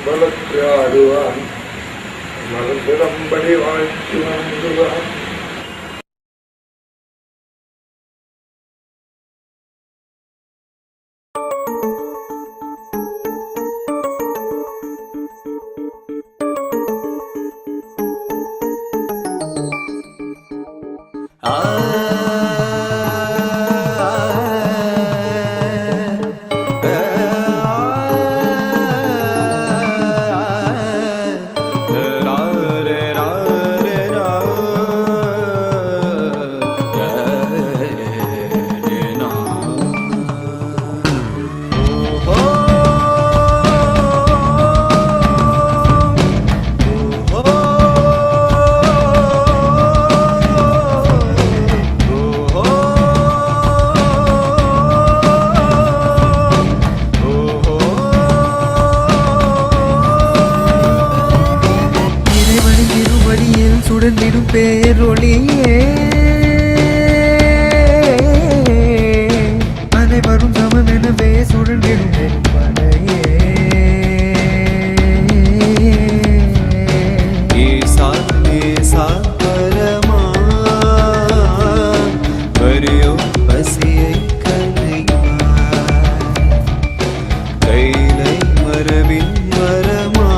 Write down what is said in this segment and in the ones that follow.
பலத்து ஆடுவான் மறந்திடம்படி வாழ்த்து வணங்குவான். சுடர்ந்திடும் பேரொளியே அனைவரும் சமமெனவே சுடர்ந்திடும் படையே ஈசா ஈசா பரமா வரியோ பசியை கலைவாய் கைலை மரபின் மரமா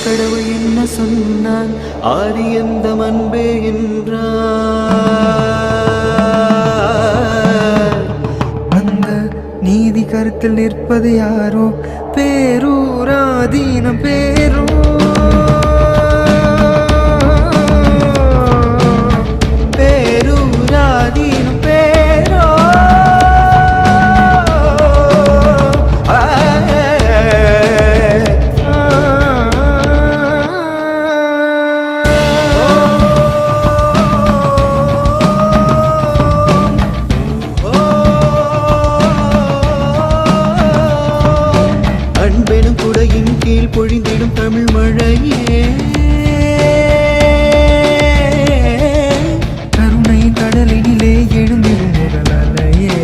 கடவுள் என்ன சொன்னான் ஆதி எந்த அன்பே என்றார். அந்த நீதி கருத்தில் நிற்பது யாரோ பேரூராதீனம் பேரோ பேரூராதீனம் பேரோ அன்பெனும் குடையின் கீழ் பொழிந்திடும் தமிழ் மழையே கருணையின் கடலினிலே எழுந்திடும் முதல் அலையே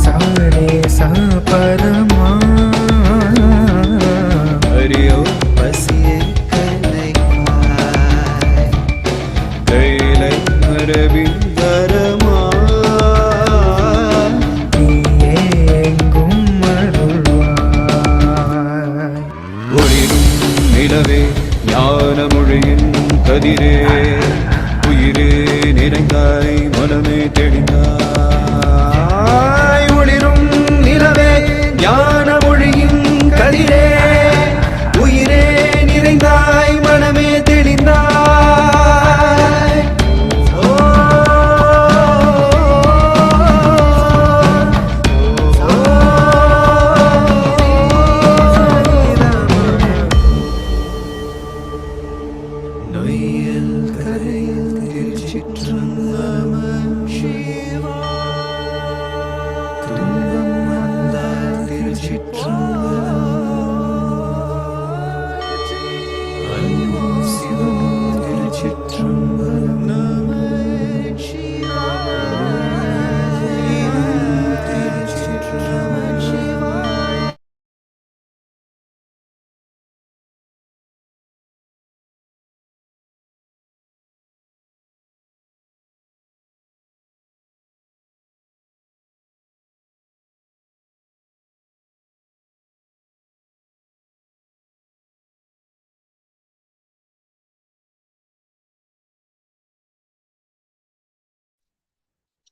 சாரே சாபரமா அரியோ பசியை கலைவாய் கைலை மரபின் தரமா நிலவே ஞான மொழியின் கதிரே உயிரே நிறைந்தாய் மனமே தெளிந்தாய் ஒளிரும் நிலவே ஞான மொழியின் கதிரே உயிரே நிறைந்தாய் மனமே தெளிந்தாய். நொய்யல் கரையில் திருச்சிற்றம்பலம் துன்பம் வந்தால் திருச்சிற்றம்பலம் அன்பும் சிவமும் திருச்சிற்றம்பலம்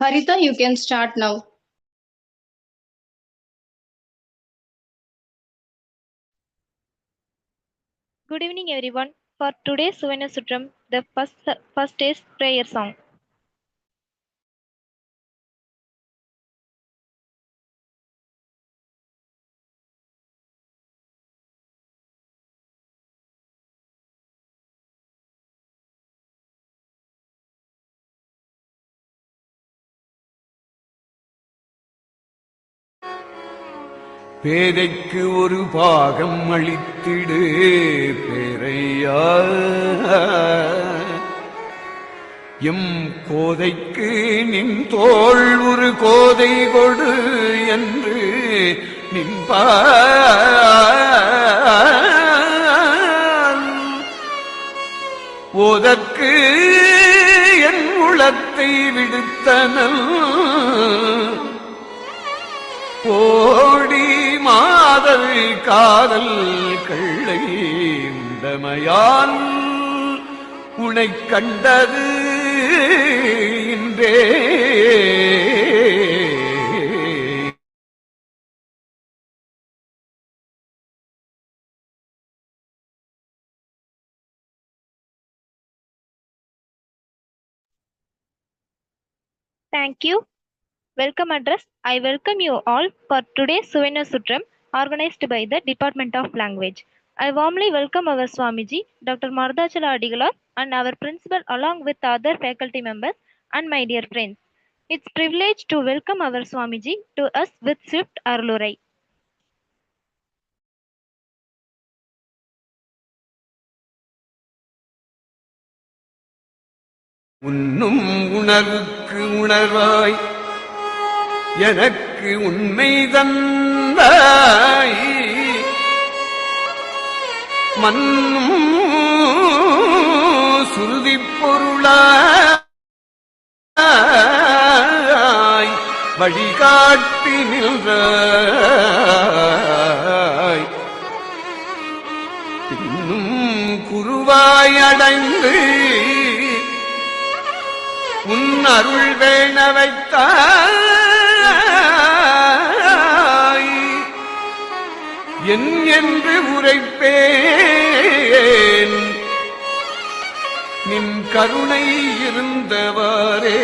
Haritha, you can start now. Good evening, everyone. For today's Suvana Sutram, the first is prayer song. பேதைக்கு ஒரு பாகம் அளித்திடு பேரையா எம் கோதைக்கு நின் தோள் ஒரு கோதை கொடு என்று நின்பான் ஓதற்கு என் உளத்தை விடுத்தனல் கோடி மாதல் காதல் கள்ளை உண்டமையால் உனை கண்டது இன்றே Thank you. Welcome address. I welcome you all for today's Suvena Sutram organized by the Department of Language. I warmly welcome our Swamiji, Dr. Mardachala Adigalar, and our principal along with other faculty members and my dear friends. It's privilege to welcome our Swamiji to us with swift Arlurai. உன்னும் உணர்வுக்கு உணர்வாய் எனக்கு உண்மை தந்தாய் மன்னும் சுருதி பொருளாய் வழிகாட்டி நின்றாய் இன்னும் குருவாய் அடைந்து உன் அருள் வேண வைத்தாய் என் என்று உரைப்பேன் நின் கருணை இருந்தவாறே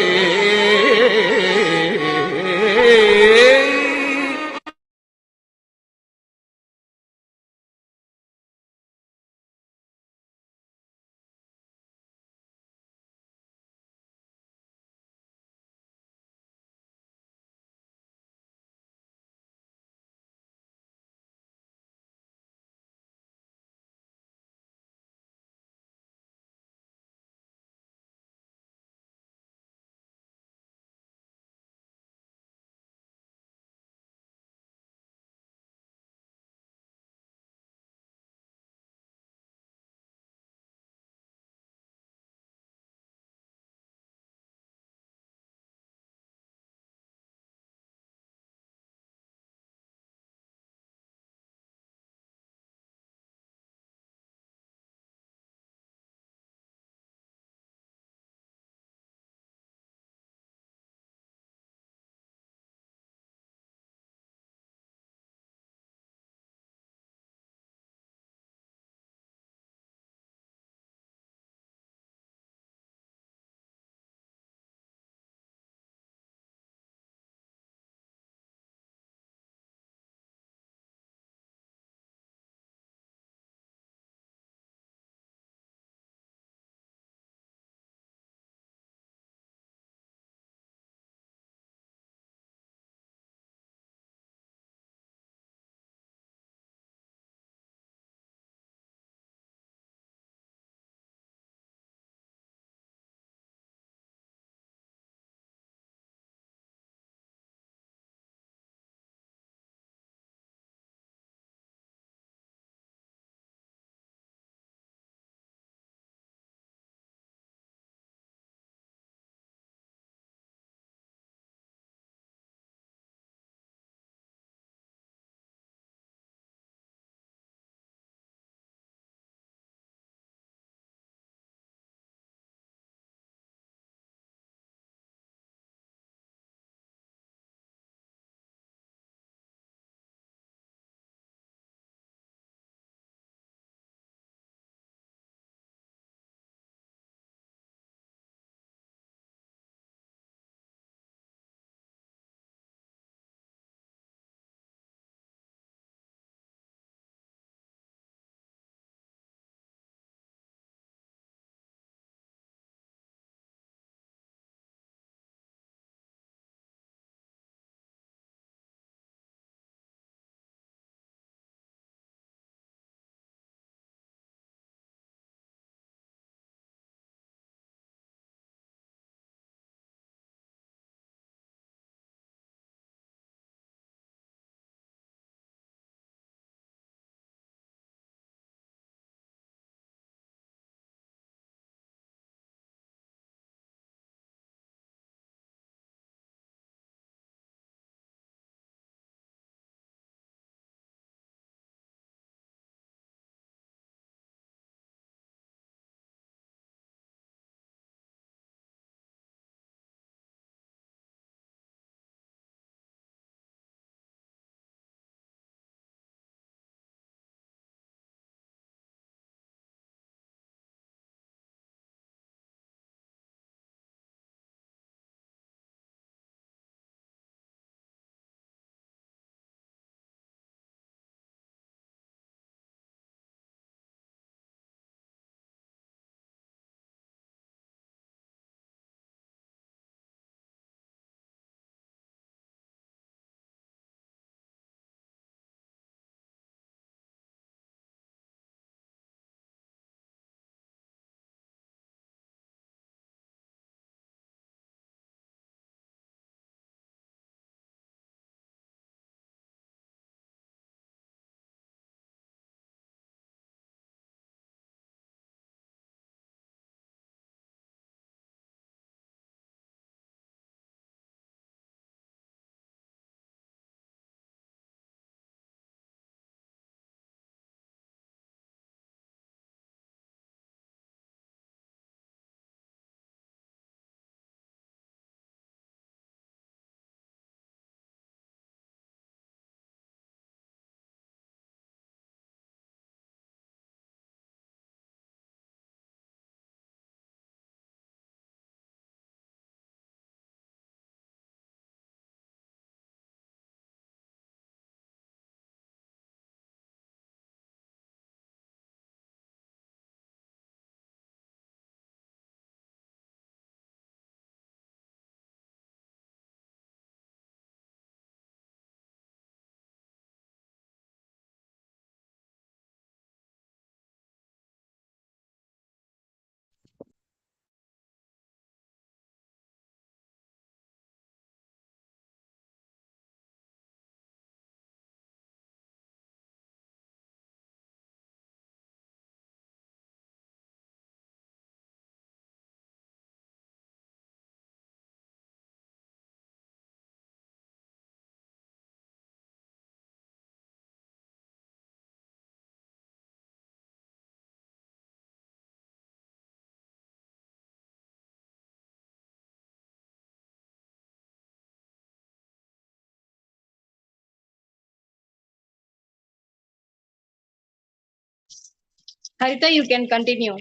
Harita, you can continue.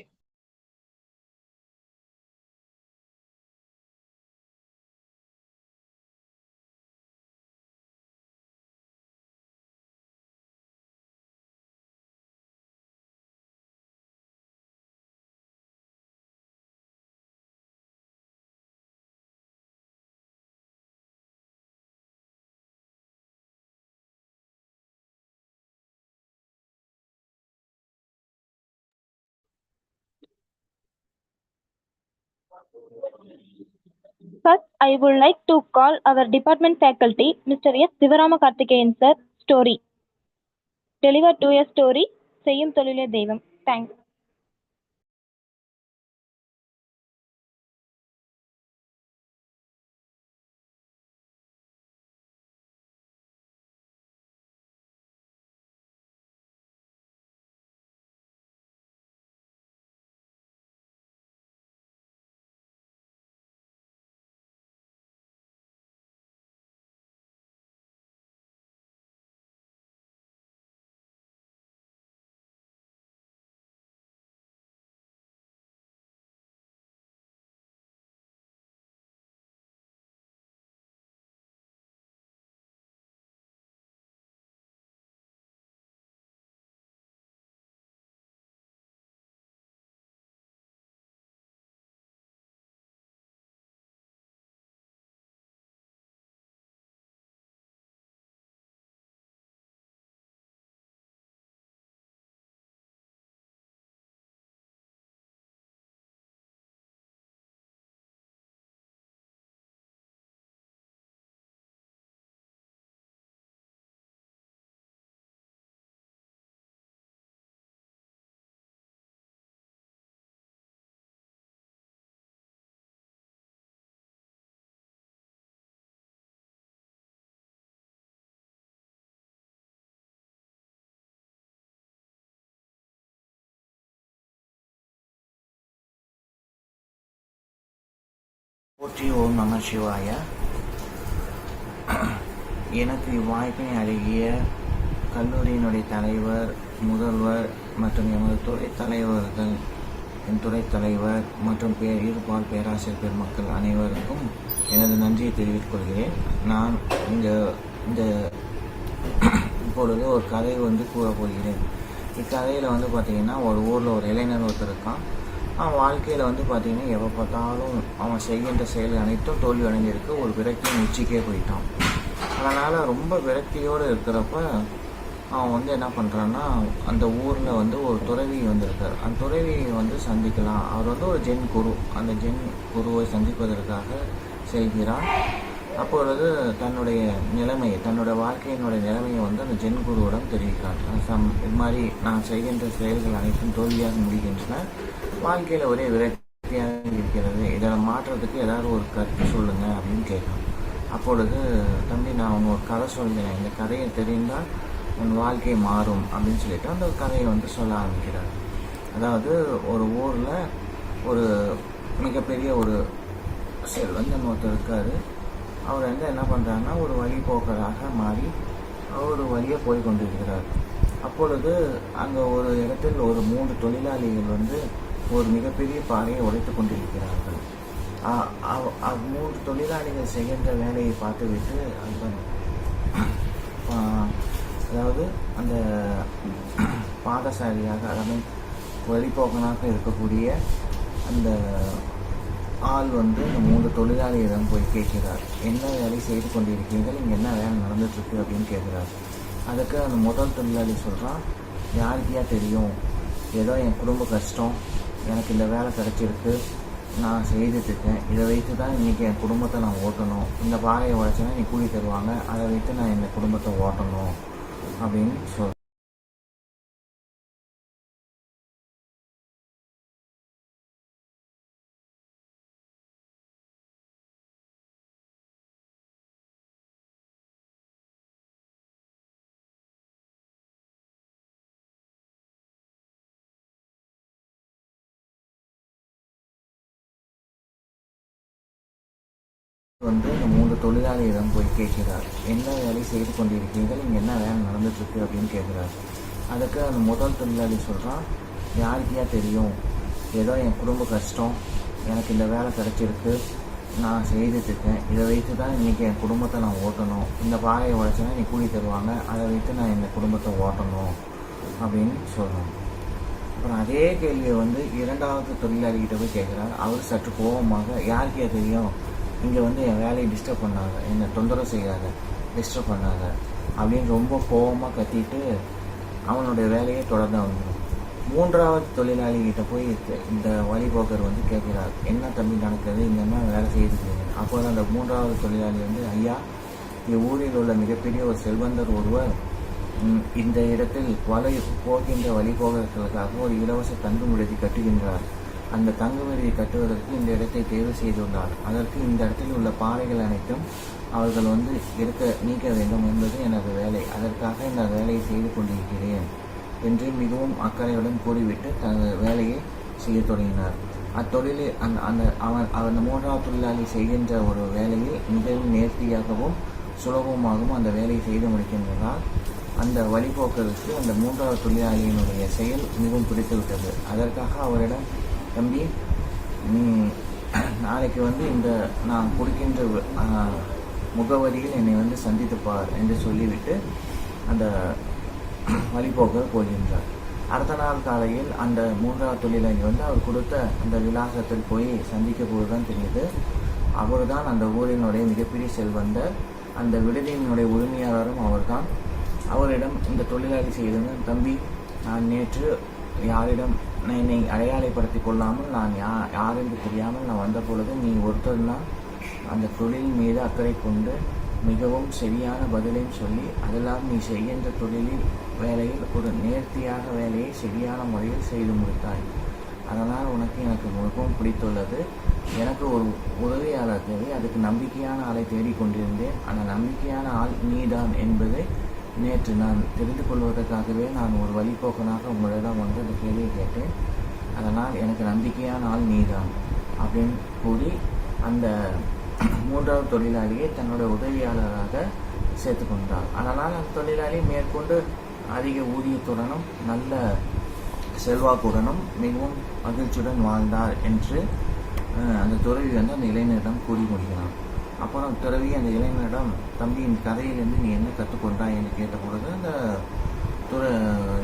First, I would like to call our department faculty, Mr. S. Sivarama Karthikeyan sir, story. Deliver to a story, செய்யும் தொழிலே தெய்வம். Thanks. போற்றி ஓம் நம சிவாய. எனக்கு இவ்வாய்ப்பினை அழகிய கல்லூரியினுடைய தலைவர், முதல்வர் மற்றும் எமது துறை தலைவர்கள், என் துறை தலைவர் மற்றும் இருபால் பேராசிரியர் பெருமக்கள் அனைவருக்கும் எனது நன்றியை தெரிவித்துக் கொள்கிறேன். நான் இந்த இப்பொழுது ஒரு கதை கூறப்போகிறேன். இக்கதையில் பார்த்திங்கன்னா, ஒரு ஊரில் ஒரு இளைஞர் ஒருத்தர் இருக்கான். அவன் வாழ்க்கையில் பார்த்திங்கன்னா எப்போ பார்த்தாலும் அவன் செய்கின்ற செயல் அனைத்தும் தோல்வி அடைஞ்சிருக்கு. ஒரு விரக்தியின் உச்சிக்கே போயிட்டான். அதனால் ரொம்ப விரக்தியோடு இருக்கிறப்ப அவன் என்ன பண்ணுறான்னா, அந்த ஊரில் ஒரு துறவி வந்திருக்கார். அந்த துறவியை சந்திக்கலாம். அவர் ஒரு ஜென் குரு. அந்த ஜென் குருவை சந்திப்பதற்காக செல்கிறான். அப்பொழுது தன்னுடைய நிலைமையை, தன்னுடைய வாழ்க்கையினுடைய நிலைமையை அந்த ஜென் குருவிடம் தெரிவிக்கிறான். இது மாதிரி நான் செய்கின்ற செயல்கள் அனைத்தும் தோல்வியாக முடிகின்றன, வாழ்க்கையில் ஒரே விரக்தியாக இருக்கிறது, இதை மாற்றுறதுக்கு ஏதாவது ஒரு கருத்து சொல்லுங்கள் அப்படின்னு கேட்குறான். அப்பொழுது, தம்பி நான் அவங்க ஒரு கதை சொல்கிறேன், இந்த கதையை தெரிந்தால் உன் வாழ்க்கை மாறும் அப்படின்னு சொல்லிட்டு அந்த கதையை சொல்ல ஆரம்பிக்கிறார். அதாவது ஒரு ஊரில் ஒரு மிகப்பெரிய ஒரு செல்வந்தன் ஒருத்தர் இருக்கார். அவர் என்ன பண்ணுறாருன்னா, ஒரு வழிபோக்கராக மாறி ஒரு வழியை போய் கொண்டிருக்கிறார். அப்பொழுது அங்கே ஒரு இடத்தில் ஒரு 3 தொழிலாளிகள் ஒரு மிகப்பெரிய பாறையை உடைத்து கொண்டிருக்கிறார்கள். 3 தொழிலாளிகள் செய்கின்ற வேலையை பார்த்துவிட்டு அதாவது அந்த பாதசாரியாக, அதாவது வழிபோக்கனாக இருக்கக்கூடிய அந்த ஆள் இந்த 3 தொழிலாளியிடம் போய் கேட்கிறார், என்ன வேலை செய்து கொண்டிருக்கீர்கள், இங்கே என்ன வேலை நடந்துட்டுருக்கு அப்படின்னு கேட்குறார். அதுக்கு அந்த முதல் தொழிலாளி சொல்கிறான், யாருக்கையா தெரியும், ஏதோ என் குடும்ப கஷ்டம், எனக்கு இந்த வேலை கிடச்சிருக்கு, நான் செய்துட்ருக்கேன், இதை வைத்து தான் இன்றைக்கி என் குடும்பத்தை நான் ஓட்டணும், இந்த பாறையை உடைச்சேன்னா நீ கூலி தருவாங்க, அதை வைத்து நான் என் குடும்பத்தை ஓட்டணும் அப்படின்னு சொல். இந்த 3 தொழிலாளியிடம் போய் கேட்கிறார், என்ன வேலை செய்து கொண்டிருக்கீர்கள், இங்கே என்ன வேலை நடந்துட்டுருக்கு அப்படின்னு கேட்குறாரு. அதுக்கு அந்த முதல் தொழிலாளி சொல்கிறான், யாருக்கையா தெரியும், ஏதோ என் குடும்ப கஷ்டம், எனக்கு இந்த வேலை கிடச்சிருக்கு, நான் செய்துட்ருக்கேன், இதை வைத்து தான் இன்றைக்கி என் குடும்பத்தை நான் ஓட்டணும், இந்த பாறையை உடைச்சேன்னா நீ கூலி தருவாங்க, அதை வைத்து நான் இந்த குடும்பத்தை ஓட்டணும் அப்படின்னு சொல்லணும். அப்புறம் அதே கேள்வியை வந்து இரண்டாவது தொழிலாளிகிட்ட போய் கேட்குறாரு. அவர் சற்று கோபமாக, யாருக்கே தெரியும், இங்கே வந்து என் வேலையை டிஸ்டர்ப் பண்ணாங்க, என்னை தொந்தரவு செய்யாத, டிஸ்டர்ப் பண்ணாங்க அப்படின்னு ரொம்ப கோபமாக கத்திட்டு அவனுடைய வேலையை தொடர்ந்து வந்துடும். மூன்றாவது தொழிலாளிகிட்ட போய் இந்த வழிபோக்கர் வந்து கேட்குறார், என்ன தம்பி நடக்குது, இங்கே என்ன வேலை செய்துக்கிறீங்க. அப்போது அந்த மூன்றாவது தொழிலாளி வந்து, ஐயா, இவ்வூரில் உள்ள மிகப்பெரிய ஒரு செல்வந்தர் ஒருவர் இந்த இடத்தில் போகின்ற வழிபோக்கர்களுக்காக ஒரு இலவச தங்கும் விடுதி கட்டுகின்றார். அந்த தங்கு விடுதி கட்டுவதற்கு இந்த இடத்தை தேர்வு செய்துள்ளார். அதற்கு இந்த இடத்தில் உள்ள பாறைகள் அனைத்தும் அவர்கள் வந்து நீக்க வேண்டும் என்பது எனது வேலை. அதற்காக இந்த வேலையை செய்து கொண்டிருக்கிறேன் என்று மிகவும் அக்கறையுடன் கூறிவிட்டு தனது வேலையை செய்ய தொடங்கினார். அத்தொழிலில் அந்த மூன்றாவது தொழிலாளி செய்கின்ற ஒரு வேலையை மிகவும் நேர்த்தியாகவும் சுலபமாகவும் அந்த வேலையை செய்து முடிக்கின்றதால் அந்த வழிபோக்கருக்கு அந்த மூன்றாவது தொழிலாளியினுடைய செயல் மிகவும் பிடித்துவிட்டது. அதற்காக அவரிடம், தம்பி, நாளைக்கு வந்து இந்த நான் கொடுக்கின்ற முகவரியில் என்னை வந்து சந்தித்துப்பார் என்று சொல்லிவிட்டு அந்த வழிபோக்கர் போகின்றார். அடுத்த நாள் காலையில் அந்த மூன்றாவது தொழிலாளி வந்து அவர் கொடுத்த அந்த விலாசத்தில் போய் சந்திக்க போதுதான் தெரியுது, அவர் தான் அந்த ஊரினுடைய மிகப்பெரிய செல்வந்தர், அந்த விடுதியினுடைய உரிமையாளரும் அவர்தான். அவரிடம் இந்த தொழிலாளி செய்தது, தம்பி, நான் நேற்று யாரிடம் என்னை அடையாளப்படுத்திக் கொள்ளாமல் நான் யாரென்று தெரியாமல் நான் வந்த பொழுது நீ ஒருத்தர் தான் அந்த தொழில் மீது அக்கறை கொண்டு மிகவும் சரியான பதிலையும் சொல்லி அதெல்லாம் நீ செய்கின்ற தொழிலில் வேலையில் ஒரு நேர்த்தியாக வேலையை சரியான முறையில் செய்து முடித்தாய். அதனால் எனக்கு மிகவும் பிடித்துள்ளது. எனக்கு ஒரு உதவியாளர் தேவை, அதுக்கு நம்பிக்கையான ஆளை தேடிக்கொண்டிருந்தேன். அந்த நம்பிக்கையான ஆள் நீதான் என்பதை நேற்று நான் தெரிந்து கொள்வதற்காகவே நான் ஒரு வழிபோக்கனாக உங்களிடம் வந்து அந்த கேள்வியை கேட்டேன். அதனால் எனக்கு நம்பிக்கையான ஆள் நீதான் அப்படின்னு கூறி அந்த மூன்றாவது தொழிலாளியை தன்னுடைய உதவியாளராக சேர்த்துக்கொண்டார். அதனால் அந்த தொழிலாளி மேற்கொண்டு அதிக ஊதியத்துடனும் நல்ல செல்வாக்குடனும் மிகவும் மகிழ்ச்சியுடன் வாழ்ந்தார் என்று அந்த துறவி வந்து அந்த இளைஞரிடம் கூறி முடிக்கிறான். அப்புறம் துறவி அந்த இளைஞரிடம், தம்பி, இந்த கதையிலிருந்து நீ என்ன கற்றுக்கொண்டாய் என்று கேட்ட பொழுது அந்த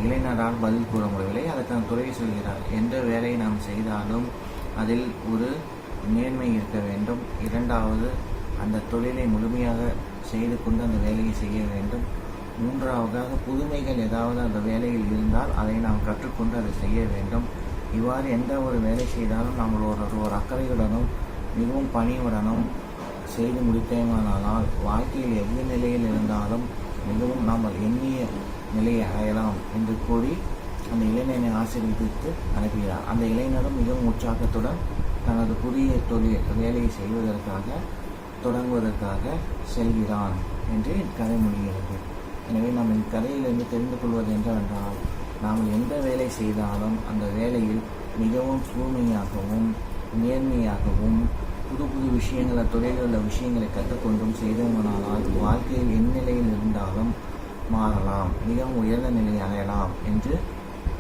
இளைஞரால் பதில் கூற முடியவில்லை. அதற்கு அந்த துறவி சொல்கிறார், எந்த வேலையை நாம் செய்தாலும் அதில் ஒரு நேர்மை இருக்க வேண்டும். இரண்டாவது, அந்த தொழிலை முழுமையாக செய்து கொண்டு அந்த வேலையை செய்ய வேண்டும். மூன்றாவதாக, புதுமைகள் ஏதாவது அந்த வேலையில் இருந்தால் அதை நாம் கற்றுக்கொண்டு அதை செய்ய வேண்டும். இவ்வாறு எந்த ஒரு வேலை செய்தாலும் நாம் ஒரு அக்கறையுடனும் மிகவும் பணியுடனும் செய்து முடித்தேமானால் வாழ்க்கையில் எவ்வித நிலையில் இருந்தாலும் மிகவும் நாம் எண்ணிய நிலையை அடையலாம் என்று கூறி அந்த இளைஞனை ஆசீர்வதித்து அனுப்புகிறார். அந்த இளைஞரும் மிகவும் உற்சாகத்துடன் தனது புதிய வேலையை செய்வதற்காக தொடங்குவதற்காக செல்கிறான் என்று கதை முடிகிறது. எனவே நாம் இக்கதையிலிருந்து தெரிந்து கொள்வது என்னவென்றால், நாம் எந்த வேலை செய்தாலும் அந்த வேலையில் மிகவும் தூய்மையாகவும் நேர்மையாகவும் புது புது விஷயங்களை, தொழிலில் உள்ள விஷயங்களை கற்றுக்கொண்டும் செய்தோமானால் வாழ்க்கையில் எந்நிலையில் இருந்தாலும் மாறலாம், மிகவும் உயர்ந்த நிலையை அடையலாம் என்று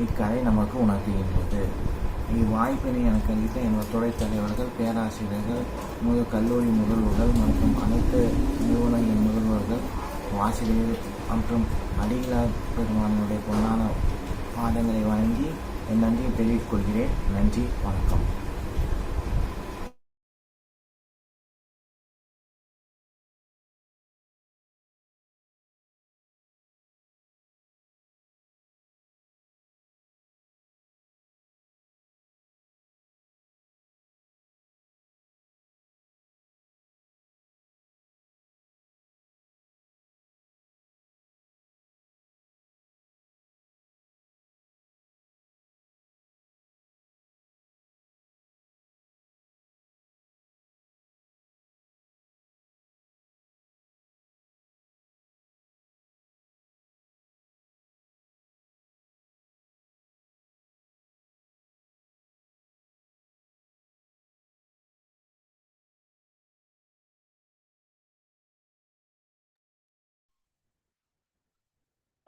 இக்கதை நமக்கு உணர்த்துகின்றது. இவ்வாய்ப்பினை எனக்கு அளித்த எனது துறைத் தலைவர்கள், பேராசிரியர்கள், கல்லூரி முதல்வர்கள் மற்றும் அனைத்து நிறுவனங்களின் முதல்வர்கள், வாசிரியர்கள் மற்றும் அடிகளார் பெருமானுடைய பொன்னான பாடங்களை வழங்கி என் நன்றியை தெரிவித்துக் கொள்கிறேன். நன்றி, வணக்கம்.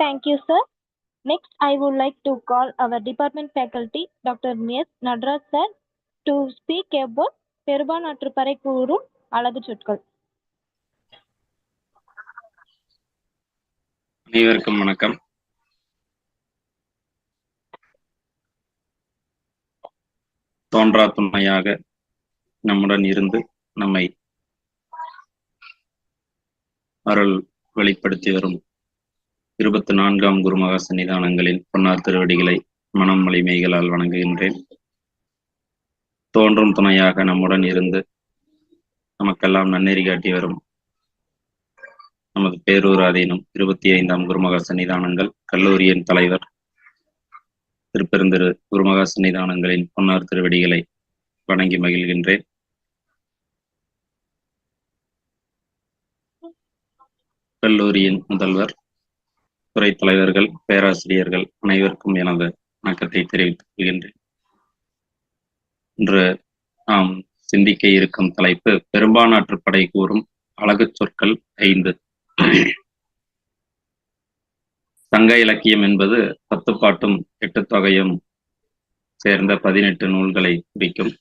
Thank you, sir. Next, I would like to call our department faculty, Dr. S. Nadraj sir, to speak about பெரும்பான்ற்று படை கூறும் அழகு சொற்கள். அனைவருக்கும் வணக்கம். தோன்றா துணையாக நம்முடன் இருந்து நம்மை அருள் வெளிப்படுத்தி வரும் 24ஆம் குருமகா சன்னிதானங்களின் பொன்னார் திருவடிகளை மனம் மொழிமைகளால் வணங்குகின்றேன். தோன்றும் துணையாக நம்முடன் இருந்து நமக்கெல்லாம் நன்னெறி காட்டி வரும் நமது பேரூர் ஆதீனம் 25ஆம் குருமகா சன்னிதானங்கள் கல்லூரியின் தலைவர் திருப்பெருந்திரு குருமகா சன்னிதானங்களின் பொன்னார் திருவடிகளை வணங்கி மகிழ்கின்றேன். கல்லூரியின் முதல்வர், துறை தலைவர்கள், பேராசிரியர்கள் அனைவருக்கும் எனது வணக்கத்தை தெரிவித்துக் கொள்கின்றேன். இன்று நாம் சிந்திக்க இருக்கும் தலைப்பு பெரும்பான்ற்று படை கூறும் அழகு சொற்கள் 5. சங்க இலக்கியம் என்பது 10 பாட்டும் 8 தொகையும் சேர்ந்த 18 நூல்களை குறிக்கும்.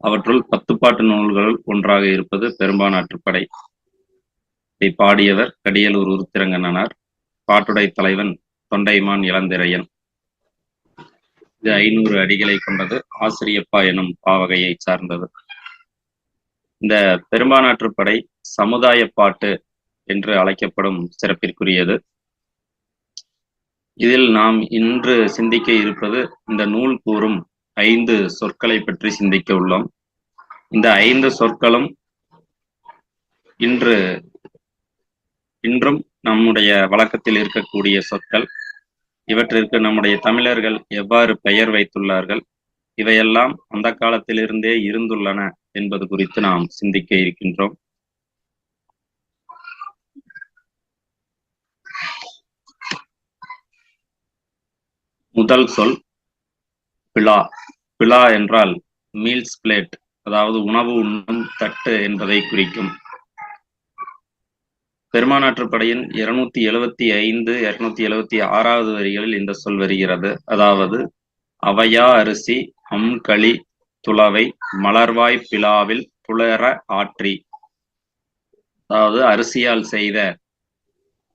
அவற்றுள் 10 பாட்டு நூல்கள் ஒன்றாக இருப்பது பெரும்பான்ற்று படை. இதை பாடியவர் கடியலூர் உருத்திரங்கண்ணனார். பாட்டுடை தலைவன் தொண்டைமான் இளந்திரையன். இது 500 அடிகளை கொண்டது. ஆசிரியப்பா எனும் பாவகையை சார்ந்தது. இந்த பெரும்பான்ற்று படை சமுதாய பாட்டு என்று அழைக்கப்படும் சிறப்பிற்குரியது. இதில் நாம் இன்று சிந்திக்க இருப்பது இந்த நூல் கூறும் 5 சொற்களை பற்றி சிந்திக்க உள்ளோம். இந்த 5 சொற்களும் இன்றும் நம்முடைய வழக்கத்தில் இருக்கக்கூடிய சொற்கள். இவற்றிற்கு நம்முடைய தமிழர்கள் எவ்வாறு பெயர் வைத்துள்ளார்கள், இவையெல்லாம் அந்த காலத்திலிருந்தே இருந்துள்ளன என்பது குறித்து நாம் சிந்திக்க இருக்கின்றோம். முதல் சொல் பிலா. பிலா என்றால் மீல்ஸ் பிளேட், அதாவது உணவு உண்ணும் தட்டு என்பதை குறிக்கும். பெரும்பான்ற்று படையின் 275, 276வது வரிகளில் இந்த சொல் வருகிறது. அதாவது அவையா அரிசி அம்களி துளவை மலர்வாய் பிலாவில் புலர ஆற்றி. அதாவது அரிசியால் செய்த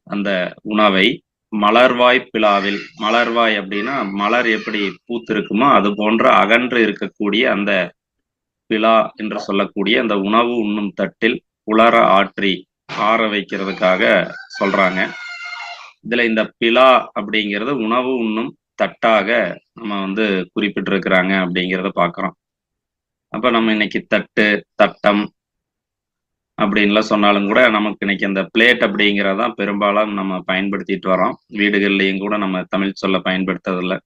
அந்த உணவை மலர்வாய் பிலாவில், மலர்வாய் அப்படின்னா மலர் எப்படி பூத்திருக்குமோ அது போன்ற அகன்று இருக்கக்கூடிய அந்த பிலா என்று சொல்லக்கூடிய அந்த உணவு உண்ணும் தட்டில் புலர ஆற்றி ஆற வைக்கிறதுக்காக சொல்றாங்க. இதுல இந்த பிலா அப்படிங்கிறது உணவு உண்ணும் தட்டாக நம்ம குறிப்பிட்டிருக்கிறாங்க அப்படிங்கிறத பார்க்கிறோம். அப்ப நம்ம இன்னைக்கு தட்டு, தட்டம் அப்படின்லாம் சொன்னாலும் கூட நமக்கு இன்னைக்கு அந்த பிளேட் அப்படிங்கிறதான் பெரும்பாலும் நம்ம பயன்படுத்திட்டு வரோம். வீடுகள்லையும் கூட நம்ம தமிழ் சொல்ல பயன்படுத்துறதில்லை.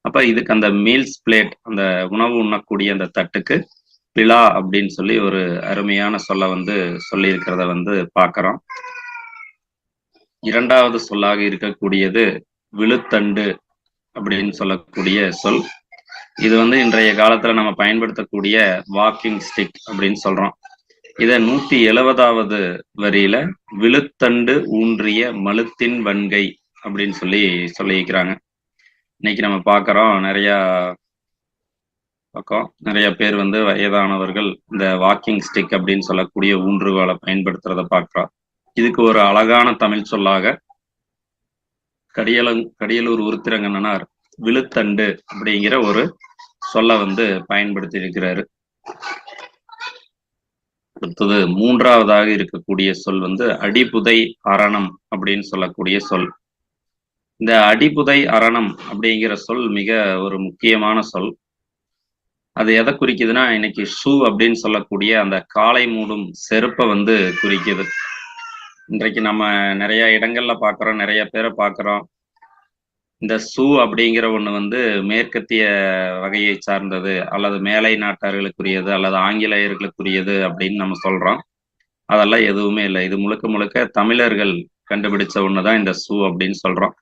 அப்ப இதுக்கு அந்த மீல்ஸ் பிளேட், அந்த உணவு உண்ணக்கூடிய அந்த தட்டுக்கு பிலா அப்படின்னு சொல்லி ஒரு அருமையான சொல்ல சொல்லி இருக்கிறத பார்க்கிறோம். இரண்டாவது சொல்லாக இருக்கக்கூடியது விழுத்தண்டு அப்படின்னு சொல்லக்கூடிய சொல். இது இன்றைய காலத்துல நம்ம பயன்படுத்தக்கூடிய வாக்கிங் ஸ்டிக் அப்படின்னு சொல்றோம். இத 170வது வரியில விழுத்தண்டு ஊன்றிய மழுத்தின் வன்கை அப்படின்னு சொல்லிக்கிறாங்க. இன்னைக்கு நம்ம பார்க்கிறோம், நிறைய பேர் வயதானவர்கள் இந்த வாக்கிங் ஸ்டிக் அப்படின்னு சொல்லக்கூடிய ஊன்றுகோலை பயன்படுத்துறத பார்க்கிறோம். இதுக்கு ஒரு அழகான தமிழ் சொல்லாக கடியலூர் உருத்திரங்கண்ணனார் விழுத்தண்டு அப்படிங்கிற ஒரு சொல்ல பயன்படுத்தி இருக்கிறாரு. அடுத்தது மூன்றாவதாக இருக்கக்கூடிய சொல் அடிபுதை அரணம் அப்படின்னு சொல்லக்கூடிய சொல். இந்த அடிபுதை அரணம் அப்படிங்கிற சொல் மிக ஒரு முக்கியமான சொல். அது எதை குறிக்குதுன்னா, இன்னைக்கு ஷூ அப்படின்னு சொல்லக்கூடிய அந்த காலை மூடும் செருப்பை குறிக்குது. இன்றைக்கு நம்ம நிறைய இடங்கள்ல பார்க்கிறோம், நிறைய பேரை பார்க்கிறோம். இந்த ஷூ அப்படிங்கிற ஒண்ணு மேற்கத்திய வகையை சார்ந்தது, அல்லது மேலை நாட்டார்களுக்குரியது, அல்லது ஆங்கிலேயர்களுக்குரியது அப்படின்னு நம்ம சொல்றோம். அதெல்லாம் எதுவுமே இல்லை. இது முழுக்க முழுக்க தமிழர்கள் கண்டுபிடிச்ச ஒண்ணுதான் இந்த ஷூ அப்படின்னு சொல்றோம்.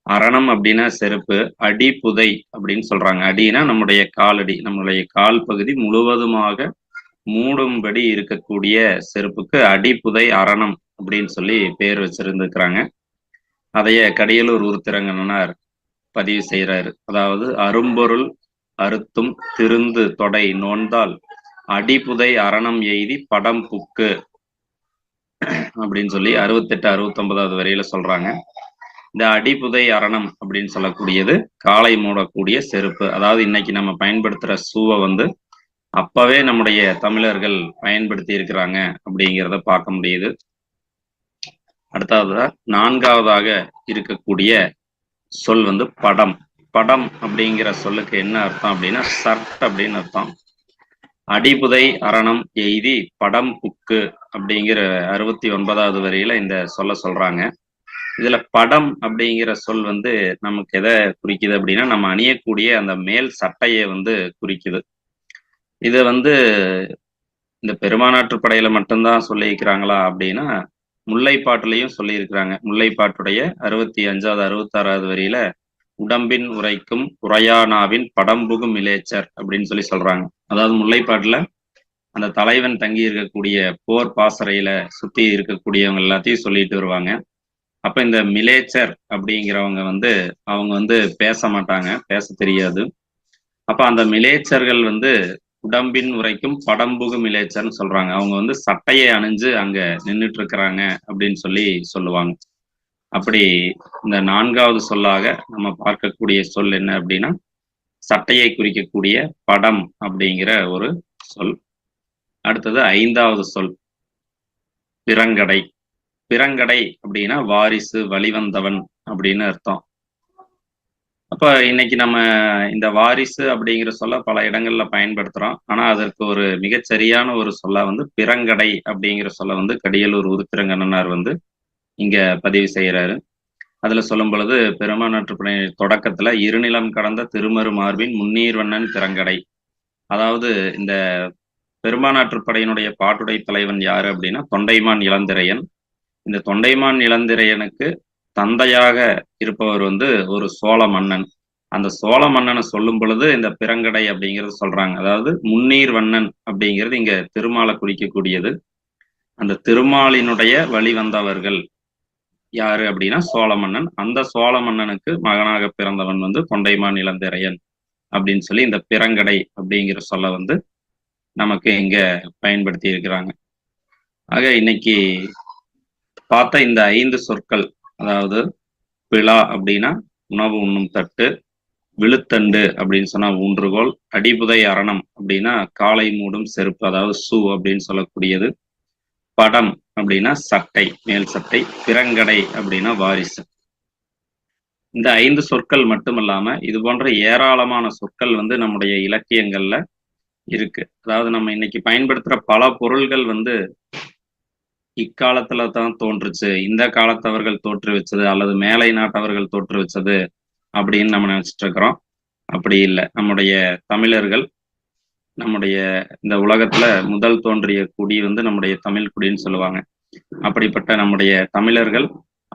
அரணம் அப்படின்னா செருப்பு, அடி புதை அப்படின்னு சொல்றாங்க. அடினா நம்முடைய காலடி, நம்முடைய கால் பகுதி முழுவதுமாக மூடும்படி இருக்கக்கூடிய செருப்புக்கு அடிப்புதை அரணம் அப்படின்னு சொல்லி பேர் வச்சிருந்துக்கிறாங்க. அதைய கடியலூர் உருத்திரங்கண்ணனார் பதிவு செய்யறாரு. அதாவது அரும்பொருள் அறுத்தும் திருந்து தொடை நோன்தால் அடிபுதை அரணம் எய்தி படம் புக்கு அப்படின்னு சொல்லி 68, 69வது வரையில சொல்றாங்க. இந்த அடிபுதை அரணம் அப்படின்னு சொல்லக்கூடியது காலை மூடக்கூடிய செருப்பு. அதாவது இன்னைக்கு நம்ம பயன்படுத்துற ஷூவை வந்து அப்பவே நம்முடைய தமிழர்கள் பயன்படுத்தி இருக்கிறாங்க அப்படிங்கிறத பார்க்க முடியுது. அடுத்ததாக 4வதாக இருக்கக்கூடிய சொல் வந்து படம். படம் அப்படிங்கிற சொல்லுக்கு என்ன அர்த்தம் அப்படின்னா சர்ட் அப்படின்னு அர்த்தம். அடிபுதை அரணம் எய்தி படம் புக்கு அப்படிங்கிற 69வது வரையில இந்த சொல்றாங்க. இதுல படம் அப்படிங்கிற சொல் வந்து நமக்கு எதை குறிக்குது அப்படின்னா நம்ம அணியக்கூடிய அந்த மேல் சட்டையை வந்து குறிக்குது. இதை வந்து இந்த பெருமானாற்று படையில மட்டும்தான் சொல்லியிருக்கிறாங்களா அப்படின்னா முல்லைப்பாட்டுலையும் சொல்லியிருக்கிறாங்க. முல்லைப்பாட்டுடைய 65வது 66வது வரியில உடம்பின் உரைக்கும் உரையானாவின் படம்புகும் இலேச்சர் அப்படின்னு சொல்றாங்க. அதாவது முல்லைப்பாட்டுல அந்த தலைவன் தங்கி இருக்கக்கூடிய போர் பாசறையில சுத்தி இருக்கக்கூடியவங்க எல்லாத்தையும் சொல்லிட்டு வருவாங்க. அப்ப இந்த மிலேச்சர் அப்படிங்கிறவங்க வந்து அவங்க வந்து பேச மாட்டாங்க, பேச தெரியாது. அப்ப அந்த மிலேச்சர்கள் வந்து உடம்பின் உரைக்கும் படம்புகும் மிலேச்சர்னு சொல்றாங்க. அவங்க வந்து சட்டையை அணிஞ்சு அங்க நின்றுட்டு இருக்கிறாங்க அப்படின்னு சொல்லுவாங்க. அப்படி இந்த 4வது சொல்லாக நம்ம பார்க்கக்கூடிய சொல் என்ன அப்படின்னா சட்டையை குறிக்கக்கூடிய படம் அப்படிங்கிற ஒரு சொல். அடுத்தது 5வது சொல் பிறங்கடை. பிறங்கடை அப்படின்னா வாரிசு, வழிவந்தவன் அப்படின்னு அர்த்தம். அப்ப இன்னைக்கு நம்ம இந்த வாரிசு அப்படிங்கிற சொல்ல பல இடங்கள்ல பயன்படுத்துறோம். ஆனா அதற்கு ஒரு மிகச்சரியான ஒரு சொல்ல வந்து பிறங்கடை அப்படிங்கிற சொல்ல வந்து கடியலூர் உருத்திரங்கண்ணனார் வந்து இங்க பதிவு செய்யறாரு. அதுல சொல்லும் பொழுது பெருமானாற்று படை தொடக்கத்துல இருநிலம் கடந்த திருமரு மார்பின் முன்னீர்வண்ணன் பிறங்கடை. அதாவது இந்த பெருமானாற்று படையினுடைய பாட்டுடை தலைவன் யாரு அப்படின்னா தொண்டைமான் இளந்திரையன். இந்த தொண்டைமான் இளந்திரையனுக்கு தந்தையாக இருப்பவர் வந்து ஒரு சோழ மன்னன். அந்த சோழ மன்னனை சொல்லும் பொழுது இந்த பிறங்கடை அப்படிங்கிறது சொல்றாங்க. அதாவது முன்னீர் வண்ணன் அப்படிங்கிறது இங்க திருமாலை குறிக்கக்கூடியது. அந்த திருமாலினுடைய வழி வந்தவர்கள் யாரு அப்படின்னா சோழ மன்னன். அந்த சோழ மன்னனுக்கு மகனாக பிறந்தவன் வந்து தொண்டைமான் இளந்திரையன் அப்படின்னு சொல்லி இந்த பிறங்கடை அப்படிங்கிற சொல்ல வந்து நமக்கு இங்க பயன்படுத்தி இருக்கிறாங்க. ஆக இன்னைக்கு பார்த்த இந்த 5 சொற்கள், அதாவது பிழா அப்படின்னா உணவு உண்ணும் தட்டு, விழுத்தண்டு அப்படின்னு சொன்னா ஊன்றுகோல், அடிபுதை அரணம் அப்படின்னா காலை மூடும் செருப்பு அதாவது ஷூ அப்படின்னு சொல்லக்கூடியது, படம் அப்படின்னா சட்டை, மேல் சட்டை, பிறங்கடை அப்படின்னா வாரிசு. இந்த 5 சொற்கள் மட்டுமல்லாம இது போன்ற ஏராளமான சொற்கள் வந்து நம்முடைய இலக்கியங்கள்ல இருக்கு. அதாவது நம்ம இன்னைக்கு பயன்படுத்துற பல பொருள்கள் வந்து இக்காலத்துல தான் தோன்றுச்சு, இந்த காலத்தவர்கள் தோற்று வச்சது அல்லது மேலை நாட்டவர்கள் தோற்று வச்சது அப்படின்னு நம்ம நினைச்சிட்டு இருக்கிறோம். அப்படி இல்லை. நம்முடைய தமிழர்கள், நம்முடைய இந்த உலகத்துல முதல் தோன்றிய குடி வந்து நம்முடைய தமிழ் குடின்னு சொல்லுவாங்க. அப்படிப்பட்ட நம்முடைய தமிழர்கள்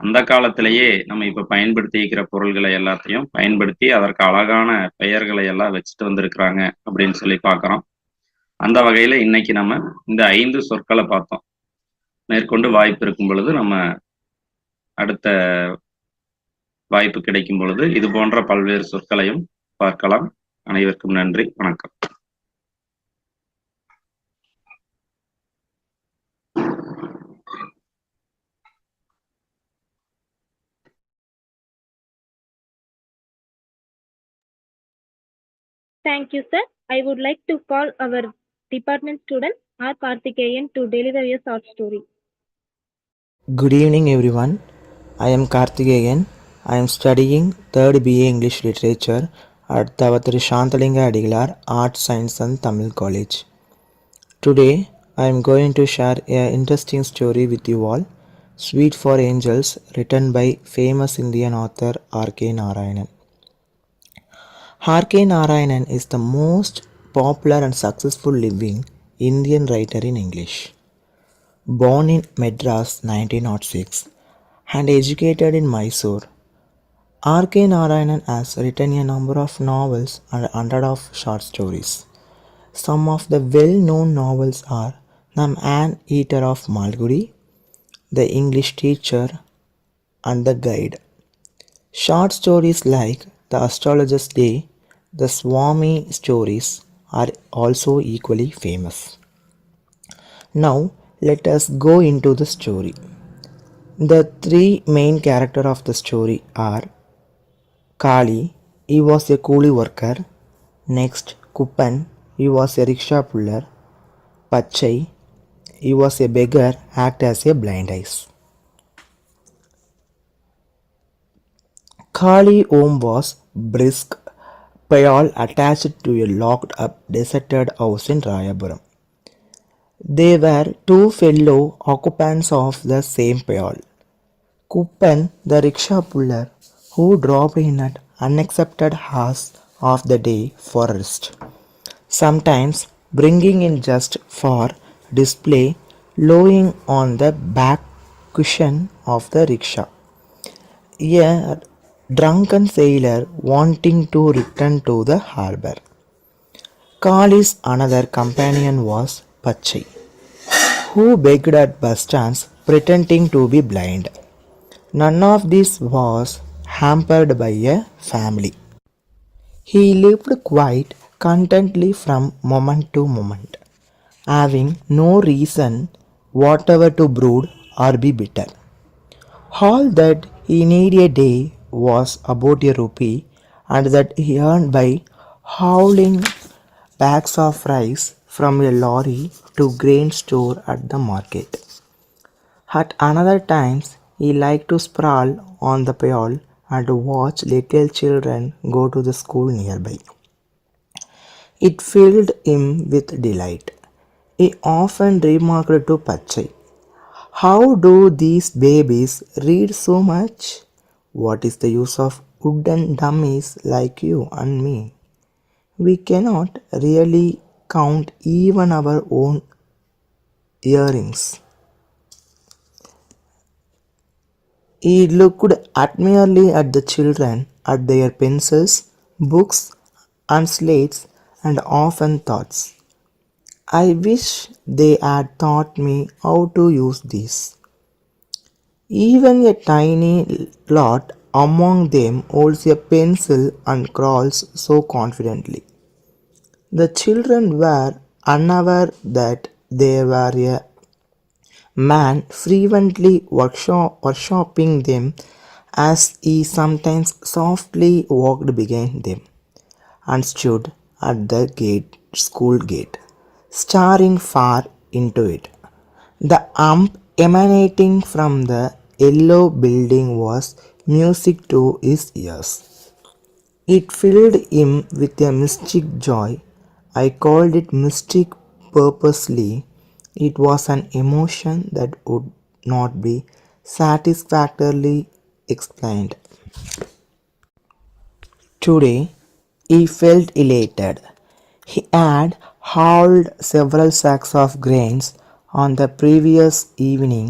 அந்த காலத்திலேயே நம்ம இப்ப பயன்படுத்தி இருக்கிற பொருள்களை எல்லாத்தையும் பயன்படுத்தி அதற்கு அழகான பெயர்களை எல்லாம் வச்சுட்டு வந்திருக்கிறாங்க அப்படின்னு சொல்லி பார்க்கிறோம். அந்த வகையில இன்னைக்கு நம்ம இந்த 5 சொற்களை பார்த்தோம். மேற்கொண்டு வாய்ப்பு இருக்கும் பொழுது நம்ம அடுத்த வாய்ப்பு கிடைக்கும் பொழுது இது போன்ற பல்வேறு சொற்களையும் பார்க்கலாம். அனைவருக்கும் நன்றி, வணக்கம். Thank you, sir. I would like to call our department student R. Karthikeyan to deliver a short story. Good evening everyone. I am Karthikeyan. I am studying 3rd BA English Literature at Tavatri Shantalinga Adigalar Arts, Science and Tamil College. Today I am going to share an interesting story with you all, Sweet for Angels, written by famous Indian author R.K. Narayanan. R.K. Narayanan is the most popular and successful living Indian writer in English. Born in Madras 1906 and educated in Mysore, R.K. Narayanan has written a number of novels and 100 of short stories. Some of the well-known novels are The Man-Eater of Malgudi, The English Teacher, and The Guide. Short stories like the astrologer's day, the Swami stories are also equally famous. Now let us go into the story. The three main characters of the story are Kali, he was a coolie worker. Next, Kuppan, he was a rickshaw puller. Pachai, he was a beggar, act as a blind eyes. Kali home was brisk payal attached to a locked up deserted house in Rayapuram. They were two fellow occupants of the same payal. Kuppan, the rickshaw puller, who dropped in at unaccepted hours of the day for rest, sometimes bringing in just for display, lowing on the back cushion of the rickshaw. A drunken sailor wanting to return to the harbor. Kali's another companion was Pachai, who begged at bus stands pretending to be blind. None of this was hampered by a family. He lived quite contentedly from moment to moment, having no reason whatever to brood or be bitter. All that he needed a day was about a rupee, and that he earned by hauling bags of rice from a lorry to grain store at the market. At another times he liked to sprawl on the payal and watch little children go to the school nearby. It filled him with delight. He often remarked to Pachai, "How do these babies read so much? What is the use of wooden dummies like you and me? We cannot really count even our own earrings." He looked admiringly at the children, at their pencils, books, and slates, and often thought, "I wish they had taught me how to use these." Even a tiny lot among them holds a pencil and crawls so confidently. The children were unaware that there were a man frequently workshopping them, as he sometimes softly walked behind them and stood at the school gate, staring far into it. The emanating from the yellow building was music to his ears. It filled him with a mystic joy. I called it mystic purposely. It was an emotion that would not be satisfactorily explained. Today he felt elated. He had hauled several sacks of grains on the previous evening,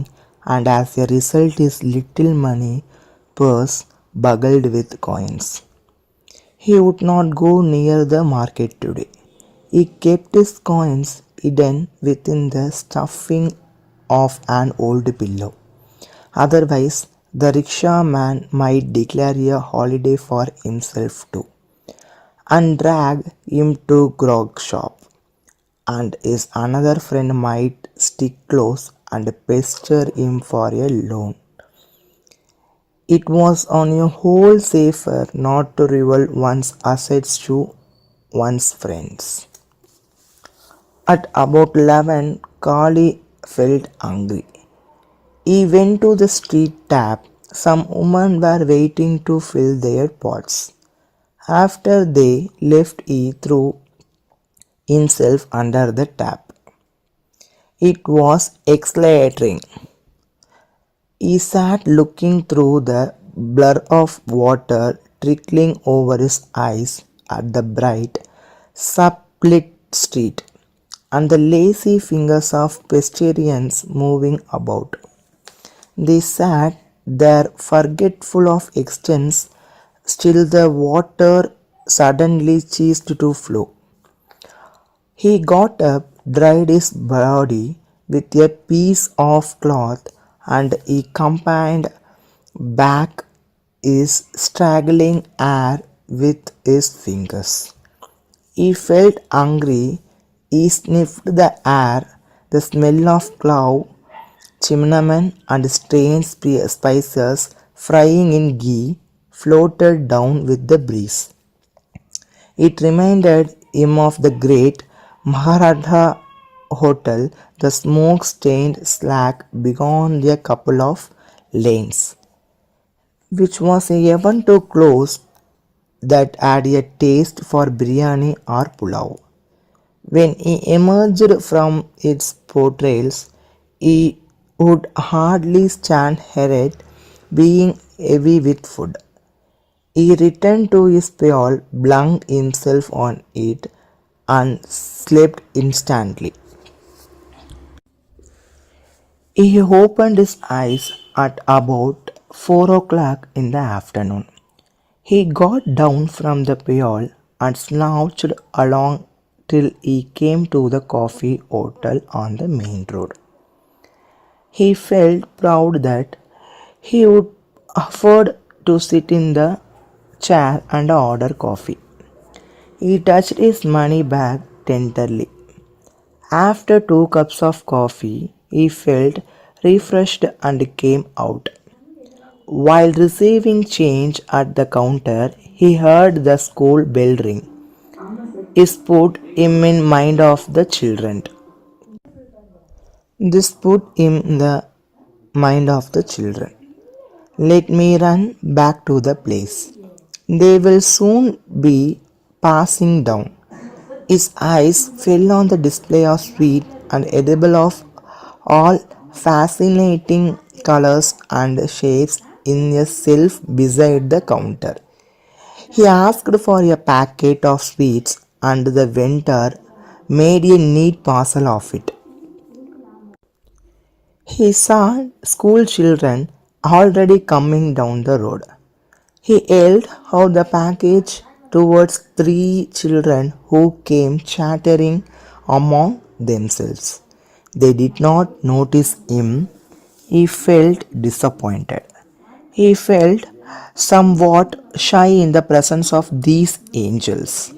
and as a result his little money purse bubbled with coins. He would not go near the market today. He kept his coins hidden within the stuffing of an old pillow. Otherwise, the rickshaw man might declare a holiday for himself too, and drag him to grog shop, and his another friend might stick close and pester him for a loan. It was on a whole safer not to reveal one's assets to one's friends. At about 11, Kali felt hungry. He went to the street tap. Some women were waiting to fill their pots. After they left, he threw himself under the tap. It was exhilarating. He sat looking through the blur of water trickling over his eyes at the bright, sublit street, and the lazy fingers of pedestrians moving about. They sat there forgetful of extents, still the water suddenly ceased to flow. He got up, dried his body with a piece of cloth, and he campaigned back his straggling hair with his fingers. He felt hungry. He sniffed the air. The smell of clove, cinnamon, and strange spices frying in ghee floated down with the breeze. It reminded him of the great Maharadha hotel, the smoke-stained slack beyond a couple of lanes, which was a heaven too close, that had a taste for biryani or pulao. When he emerged from its portrayals, he would hardly stand erect, being heavy with food. He returned to his pail, flung himself on it, and slept instantly. He opened his eyes at about 4 o'clock in the afternoon. He got down from the pail and slouched along till he came to the coffee hotel on the main road. He felt proud that he would afford to sit in the chair and order coffee. He touched his money bag tenderly. After 2 cups of coffee, he felt refreshed and came out. While receiving change at the counter, he heard the school bell ring. This put him in mind of the children. This put him in the mind of the children. Let me run back to the place. They will soon be passing down. His eyes fell on the display of sweet and edible of all fascinating colors and shapes in a shelf beside the counter. He asked for a packet of sweets and the vendor made a neat parcel of it. He saw school children already coming down the road. He held out the package towards 3 children who came chattering among themselves. They did not notice him. He felt disappointed. He felt somewhat shy in the presence of these angels.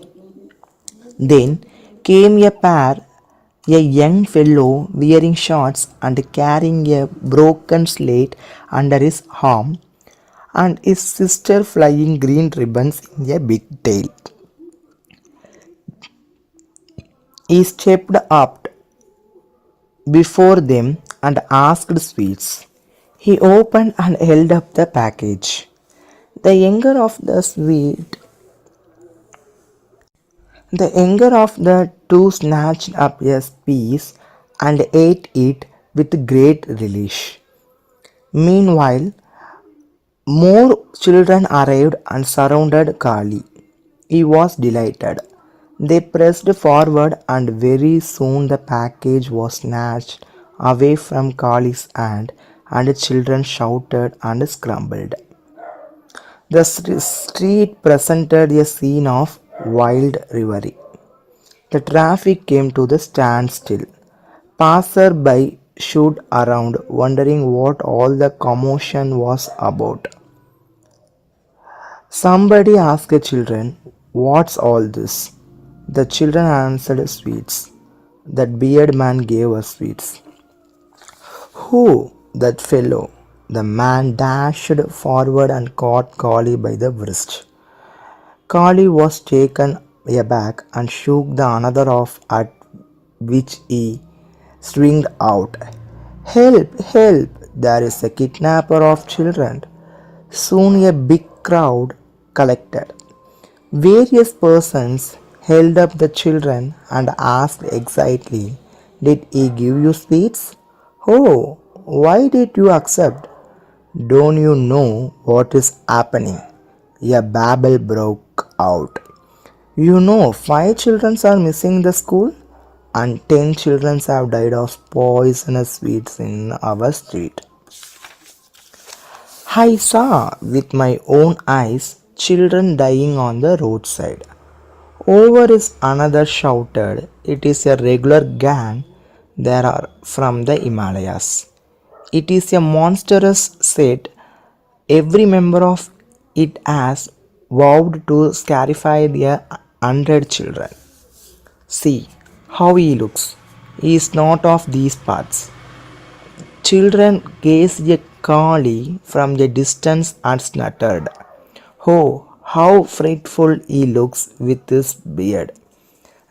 Then came a pair, a young fellow wearing shorts and carrying a broken slate under his arm, and his sister flying green ribbons in a big tail. He stepped up before them and asked sweets. He opened and held up the package. The younger of the two snatched up a piece and ate it with great relish. Meanwhile, more children arrived and surrounded Kali. He was delighted. They pressed forward, and very soon the package was snatched away from Kali's hand, and children shouted and scrambled. The street presented a scene of wild revelry. The traffic came to the standstill. Passers-by stood around, wondering what all the commotion was about. Somebody asked the children, "What's all this?" The children answered, "Sweets. That beard man gave us sweets." "Who? That fellow." The man dashed forward and caught Kali by the wrist. Kali was taken aback and shook the another off, at which he screamed out, "Help! Help! There is a kidnapper of children." Soon a big crowd collected. Various persons held up the children and asked excitedly, "Did he give you sweets?" "Oh, why did you accept?" "Don't you know what is happening?" A babble broke out. "You know, 5 children are missing the school, and 10 children have died of poisonous sweets in our street. I saw with my own eyes children dying on the roadside." Over his another shouted, "It is a regular gang there are from the Himalayas. It is a monstrous set. Every member of it has vowed to scarify the 100 children. See how he looks. He is not of these parts. Children gazed at Kali from a distance and snuttered. Oh, how frightful he looks with his beard.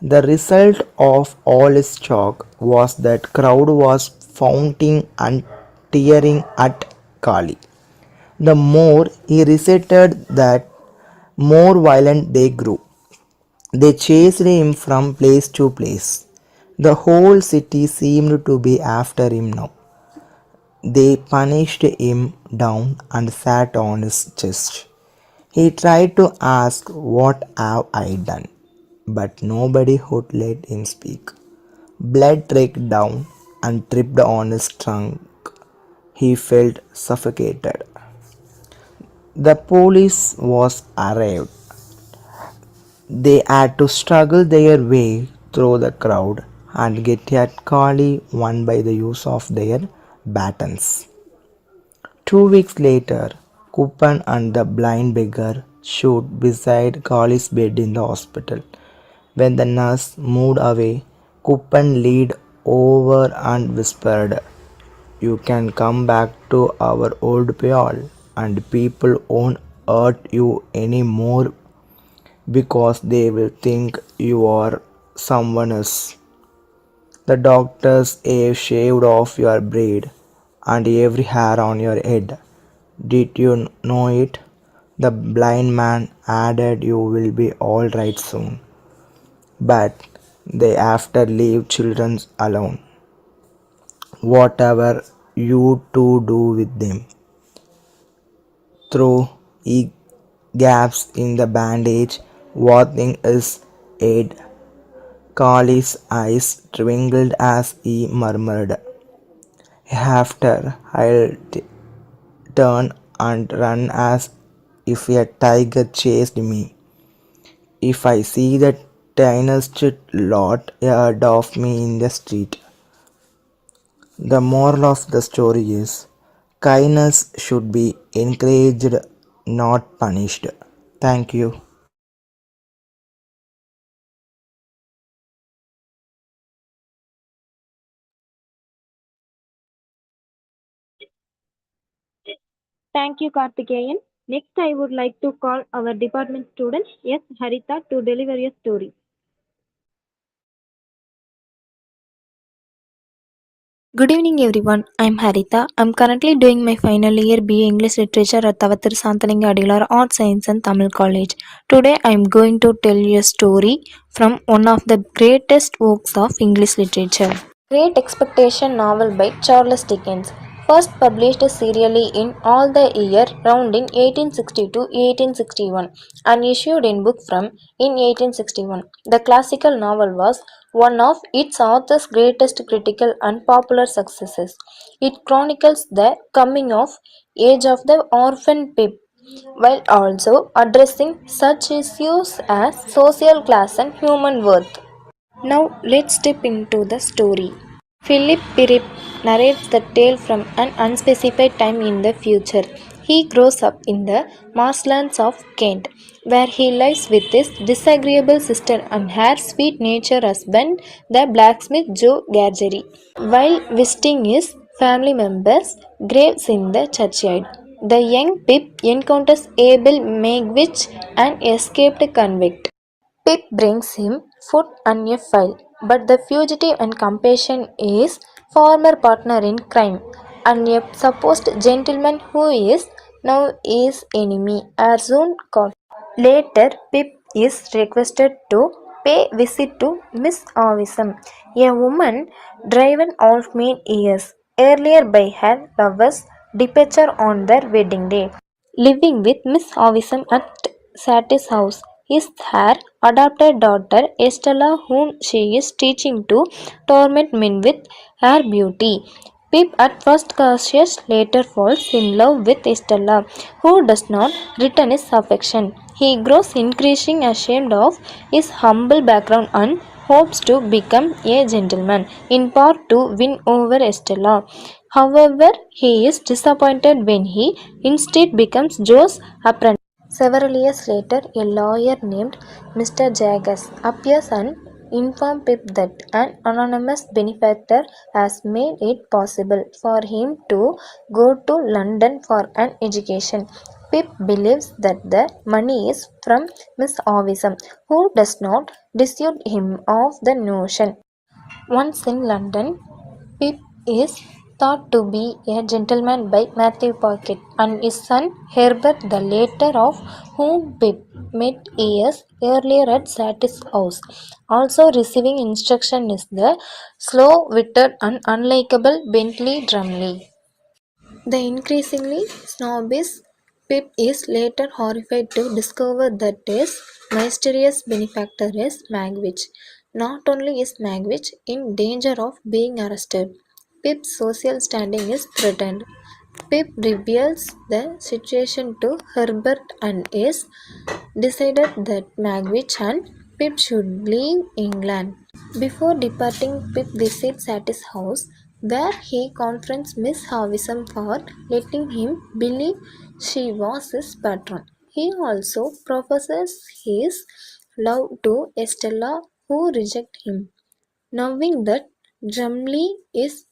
The result of all his talk was that crowd was founting and tearing at Kali. The more he recited that, more violent they grew. They chased him from place to place. The whole city seemed to be after him now. They punished him down and sat on his chest. He tried to ask, "What have I done?" But nobody would let him speak. Blood tricked down and dripped on his trunk. He felt suffocated. The police was arrived. They had to struggle their way through the crowd and get at Kali one by the use of their batons. 2 weeks later, Kupan and the blind beggar stood beside Kali's bed in the hospital. When the nurse moved away, Kupan leaned over and whispered, "You can come back to our old Payal, and people won't hurt you anymore because they will think you are someone else. The doctors have shaved off your braid and every hair on your head. Did you know it?" The blind man added, "You will be all right soon. But they have to leave children alone. Whatever you two do with them, through gaps in the bandage, what is aid?" Kali's eyes twinkled as he murmured, "After I'll turn and run as if a tiger chased me. If I see the tiniest lot ahead of me in the street." The moral of the story is kindness should be encouraged, not punished. Thank you. Thank you, Karthikeyan. Next, I would like to call our department student S. Haritha to deliver a story. Good evening everyone, I'm Haritha. I'm currently doing my final year BA English Literature at Tavathir Santhalinga Adigalar Art Science and Tamil College. Today I'm going to tell you a story from one of the greatest works of English literature. Great Expectation novel by Charles Dickens. First published serially in all the year round in 1860 to 1861 and issued in book from in 1861. The classical novel was one of its author's greatest critical and popular successes. It chronicles the coming of age of the orphan Pip while also addressing such issues as social class and human worth. Now let's step into the story. Philip Pirrip narrates the tale from an unspecified time in the future. He grows up in the marshlands of Kent, where he lives with his disagreeable sister and her sweet-natured husband, the blacksmith Joe Gargery, while visiting his family members' graves in the churchyard. The young Pip encounters Abel Magwitch, an escaped convict. Pip brings him food and a file, but the fugitive and compassion is former partner in crime and a supposed gentleman who is now his enemy are soon caught. Later, Pip is requested to pay visit to Miss Avison, a woman driven off many years earlier by her lover's departure on their wedding day. Living with Miss Avison at Satis house is her adopted daughter Estella, whom she is teaching to torment men with her beauty. Pip, at first cautious, later falls in love with Estella, who does not return his affection. He grows increasingly ashamed of his humble background and hopes to become a gentleman, in part to win over Estella. However, he is disappointed when he instead becomes Joe's apprentice. Several years later, a lawyer named Mr. Jaggers appears and informs Pip that an anonymous benefactor has made it possible for him to go to London for an education. Pip believes that the money is from Miss Ovison, who does not dissuade him of the notion. Once in London, Pip is thought to be a gentleman by Matthew Pocket and his son Herbert, the latter of whom Pip met years earlier at Satis House. Also receiving instruction is the slow-witted and unlikable Bentley Drumley. The increasingly snobbish Pip is later horrified to discover that his mysterious benefactor is Magwitch. Not only is Magwitch in danger of being arrested, Pip's social standing is threatened. Pip reveals the situation to Herbert and is decided that Magwitch and Pip should leave England. Before departing, Pip visits at his house, where he confronts Miss Havisham for letting him believe she was his patron. He also professes his love to Estella, who rejects him. Knowing that Drumley is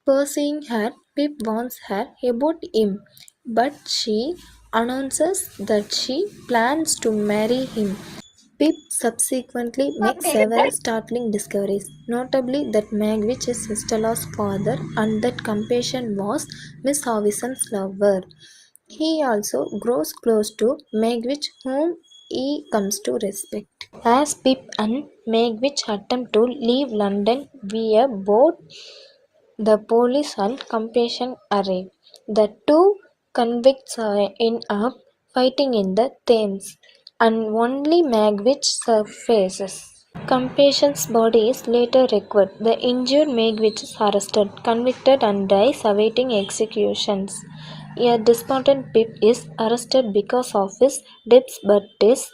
pursuing her, Pip warns her about him, but she announces that she plans to marry him. Pip subsequently makes several startling discoveries, notably that Magwitch is Stella's father and that Compassion was Miss Havison's lover. He also grows close to Magwitch, whom he comes to respect. As Pip and Magwitch attempt to leave London via boat, the police and Compassion arrive. The two convicts end up fighting in the Thames, and only Magwitch surfaces. Compassion's body is later recovered. The injured Magwitch is arrested, convicted, and dies awaiting executions. A despondent Pip is arrested because of his debts, but his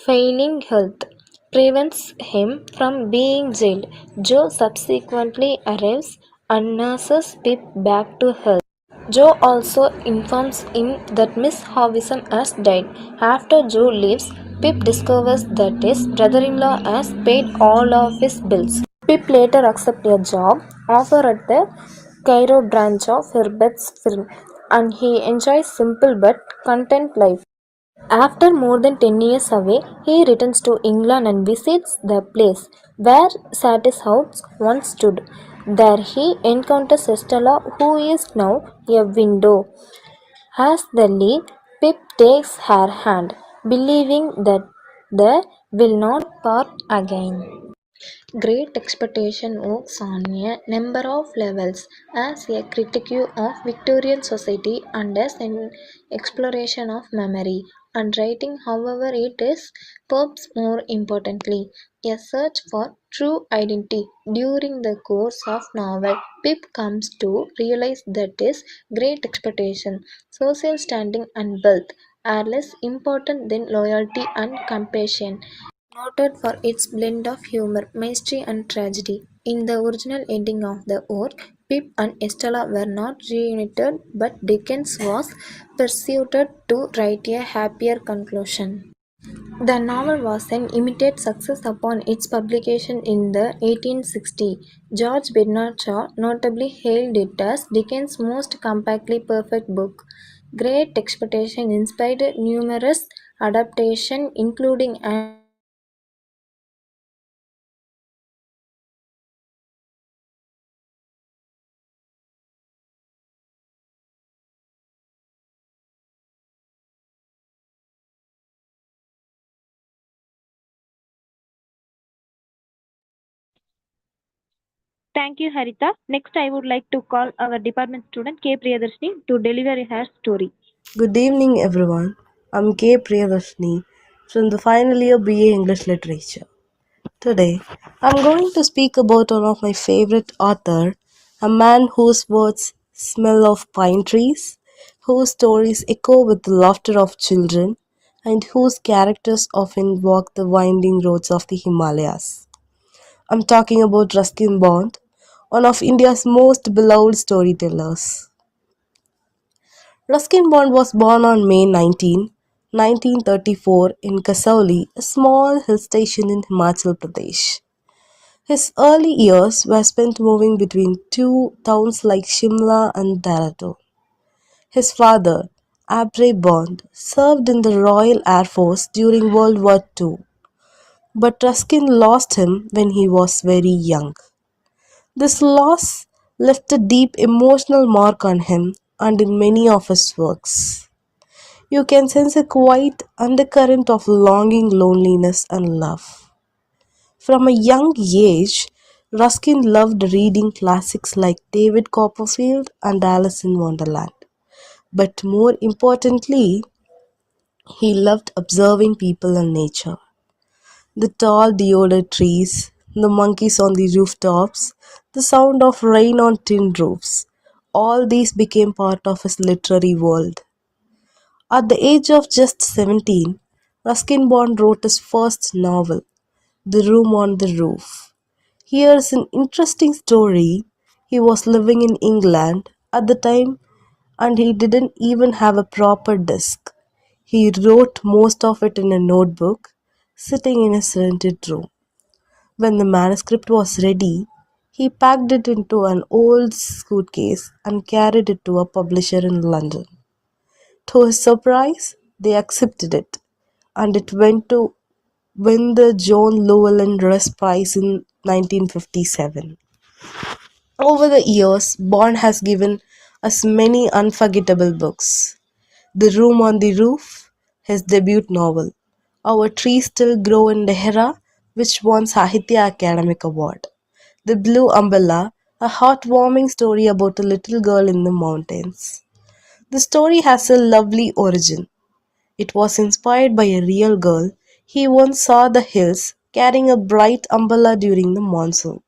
failing health prevents him from being jailed. Joe subsequently arrives and nurses Pip back to health. Joe also informs him that Miss Havisham has died. After Joe leaves, Pip discovers that his brother-in-law has paid all of his bills. Pip later accepts a job offer at the Cairo branch of Herbert's firm, and he enjoys simple but content life. After more than 10 years away, he returns to England and visits the place where Satis House once stood. There he encounters Estella, who is now a widow. As they leave, Pip takes her hand, believing that they will not part again. Great Expectation works on a number of levels as a critique of Victorian society and as an exploration of memory and writing. However, it is perhaps more importantly a search for true identity. During the course of novel, Pip comes to realize that his great expectation, social standing, and wealth are less important than loyalty and compassion. Noted for its blend of humor, mystery, and tragedy. In the original ending of the work, Pip and Estella were not reunited, but Dickens was persuaded to write a happier conclusion. The novel was an immediate success upon its publication in the 1860. George Bernard Shaw notably hailed it as Dickens' most compactly perfect book. Great Expectation inspired numerous adaptations, including an Thank you, Harita. Next, I would like to call our department student K. Priyadarshini to deliver her story. Good evening, everyone. I'm K. Priyadarshini from the final year BA English Literature. Today, I'm going to speak about one of my favorite author, a man whose words smell of pine trees, whose stories echo with the laughter of children, and whose characters often walk the winding roads of the Himalayas. I'm talking about Ruskin Bond, one of India's most beloved storytellers. Ruskin Bond was born on May 19, 1934 in Kasauli, a small hill station in Himachal Pradesh. His early years were spent moving between two towns like Shimla and Dehradun. His father, Abre Bond, served in the Royal Air Force during World War II, but Ruskin lost him when he was very young. This loss left a deep emotional mark on him and in many of his works. You can sense a quiet undercurrent of longing, loneliness, and love. From a young age, Ruskin loved reading classics like David Copperfield and Alice in Wonderland. But more importantly, he loved observing people and nature. The tall deodar trees, the monkeys on the rooftops, the sound of rain on tin roofs, all these became part of his literary world. At the age of just 17, Ruskin Bond wrote his first novel, The Room on the Roof. Here's an interesting story. He was living in England at the time and he didn't even have a proper desk. He wrote most of it in a notebook, sitting in his rented room. When the manuscript was ready, he packed it into an old suitcase and carried it to a publisher in London. To his surprise, they accepted it, and it went to win the John Llewellyn Rhys Prize in 1957. Over the years, Bond has given us many unforgettable books. The Room on the Roof, his debut novel. Our Trees Still Grow in Dehra, which won Sahitya Academic Award. The Blue Umbrella, a heartwarming story about a little girl in the mountains. The story has a lovely origin. It was inspired by a real girl. He once saw the hills carrying a bright umbrella during the monsoon.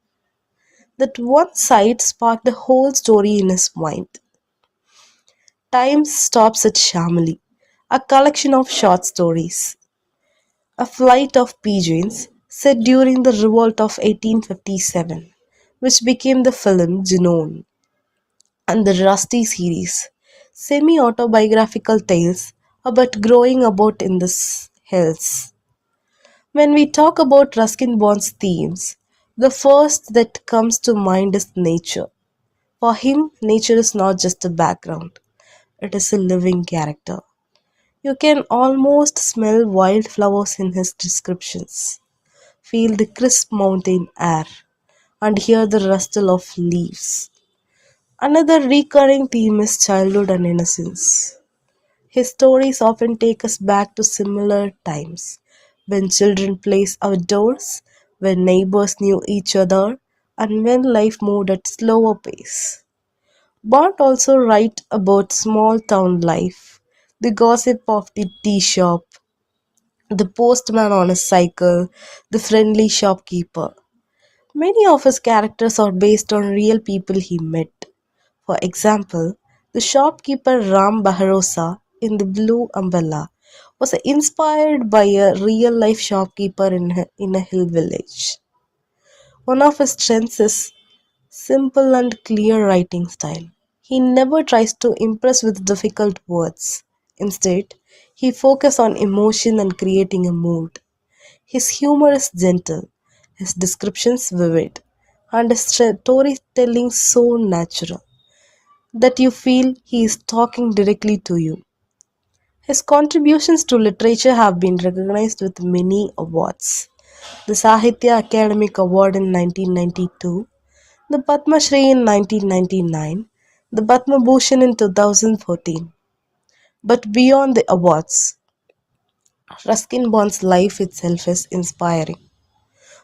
That one sight sparked the whole story in his mind. Time stops at Shamali, a collection of short stories. A flight of pigeons set during the revolt of 1857, which became the film Junoon, and the Rusty series, semi-autobiographical tales about growing about in the hills. When we talk about Ruskin Bond's themes, the first that comes to mind is nature. For him, nature is not just a background, it is a living character. You can almost smell wildflowers in his descriptions, feel the crisp mountain air, and hear the rustle of leaves. Another recurring theme is childhood and innocence. His stories often take us back to similar times, when children played outdoors, when neighbors knew each other, and when life moved at slower pace. Bond also writes about small town life, the gossip of the tea shop, the postman on his cycle, the friendly shopkeeper. Many of his characters are based on real people he met. For example, the shopkeeper Ram Baharosa in The Blue Umbrella was inspired by a real life shopkeeper in a hill village. One of his strengths is simple and clear writing style. He never tries to impress with difficult words. Instead, he focuses on emotion and creating a mood. His humor is gentle, his descriptions vivid, and his storytelling so natural that you feel he is talking directly to you. His contributions to literature have been recognized with many awards. The Sahitya Academic Award in 1992, the Padma Shri in 1999, the Padma Bhushan in 2014. But beyond the awards, Ruskin Bond's life itself is inspiring.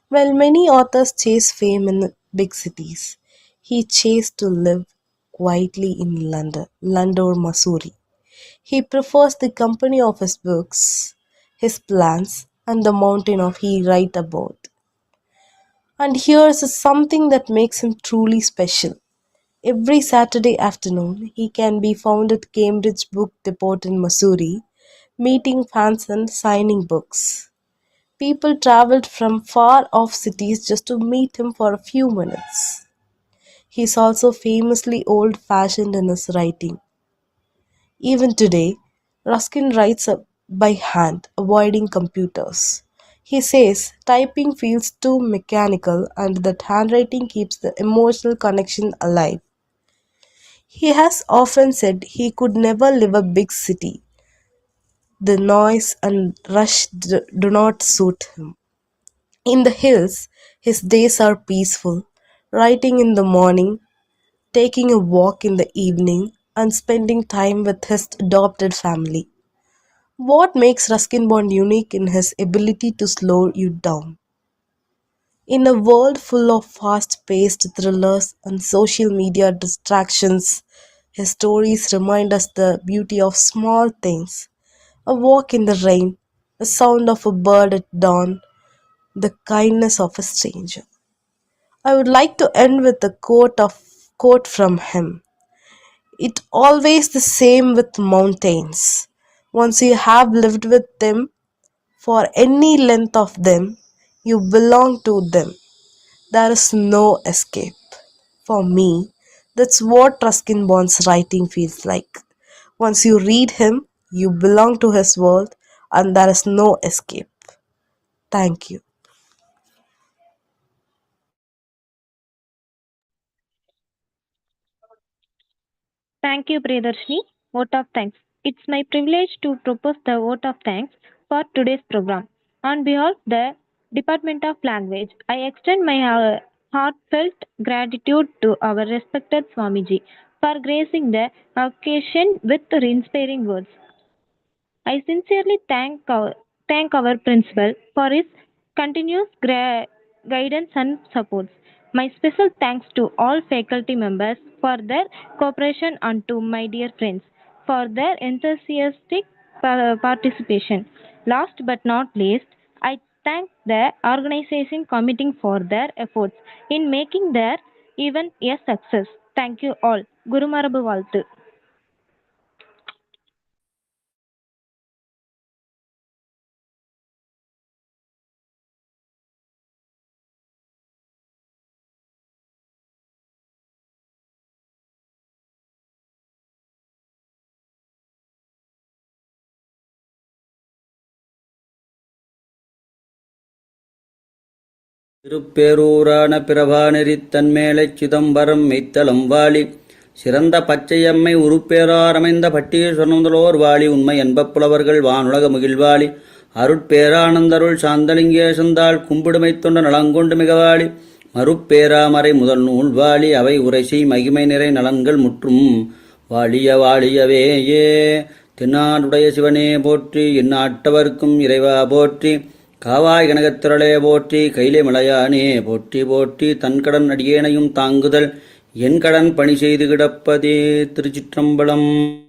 While many authors chase fame in big cities, he chased to live quietly in Landor, Missouri. He prefers the company of his books, his plants, and the mountain of he write about. And here's something that makes him truly special. Every Saturday afternoon, he can be found at Cambridge Book Depot in Missouri, meeting fans and signing books. People traveled from far off cities just to meet him for a few minutes. He is also famously old fashioned in his writing. Even today, Ruskin writes by hand, avoiding computers. He says typing feels too mechanical and that handwriting keeps the emotional connection alive. He has often said he could never leave a big city. The noise and rush do not suit him. In the hills, his days are peaceful, writing in the morning, taking a walk in the evening, and spending time with his adopted family. What makes Ruskin Bond unique in his ability to slow you down? In a world full of fast paced thrillers and social media distractions, his stories remind us the beauty of small things: a walk in the rain, the sound of a bird at dawn, the kindness of a stranger. I would like to end with a quote from him. It always the same with mountains. Once you have lived with them for any length of them, you belong to them. There is no escape. For me, that's what Ruskin Bond's writing feels like. Once you read him, you belong to his world and there is no escape. Thank you. Thank you, Priyadarshini. Vote of thanks. It's my privilege to propose the vote of thanks for today's program. On behalf of the Department of Language, I extend my heartfelt gratitude to our respected Swamiji for gracing the occasion with inspiring words. I sincerely thank our principal for his continuous guidance and support. My special thanks to all faculty members for their cooperation and to my dear friends for their enthusiastic participation. Last but not least, I thank the organization committee for their efforts in making their event a success. Thank you all. Gurumarabu Valtu. திருப்பேரூரான பிரபாநெறித் தன்மேலைச் Chidambaram மெய்த்தலம் வாழி சிறந்த பச்சையம்மை உருப்பேராரமைந்த பட்டீஸ்வரனுதலோர் வாழி உண்மை என்பப் புலவர்கள் வானுலக முகில்வாழி அருட்பேரானந்தருள் சாந்தலிங்கேசந்தாள் கும்பிடுமைத் தொண்ட நலங்கொண்டு மிகவாழி மறுப்பேராமறை முதல் நூல் வாழி அவை உரைசெய் மகிமை நிறை நலன்கள் முற்றும் வாழிய வாழியவேயே. தென்னாடுடைய சிவனே போற்றி, எந்நாட்டவர்க்கும் இறைவா போற்றி, காவாய் கனகத்திரளே போற்றி, கைலை மலையானே போற்றி போற்றி, தன்கடன் அடியேனையும் தாங்குதல் என் கடன் பணி செய்து கிடப்பதே. திருச்சிற்றம்பலம்.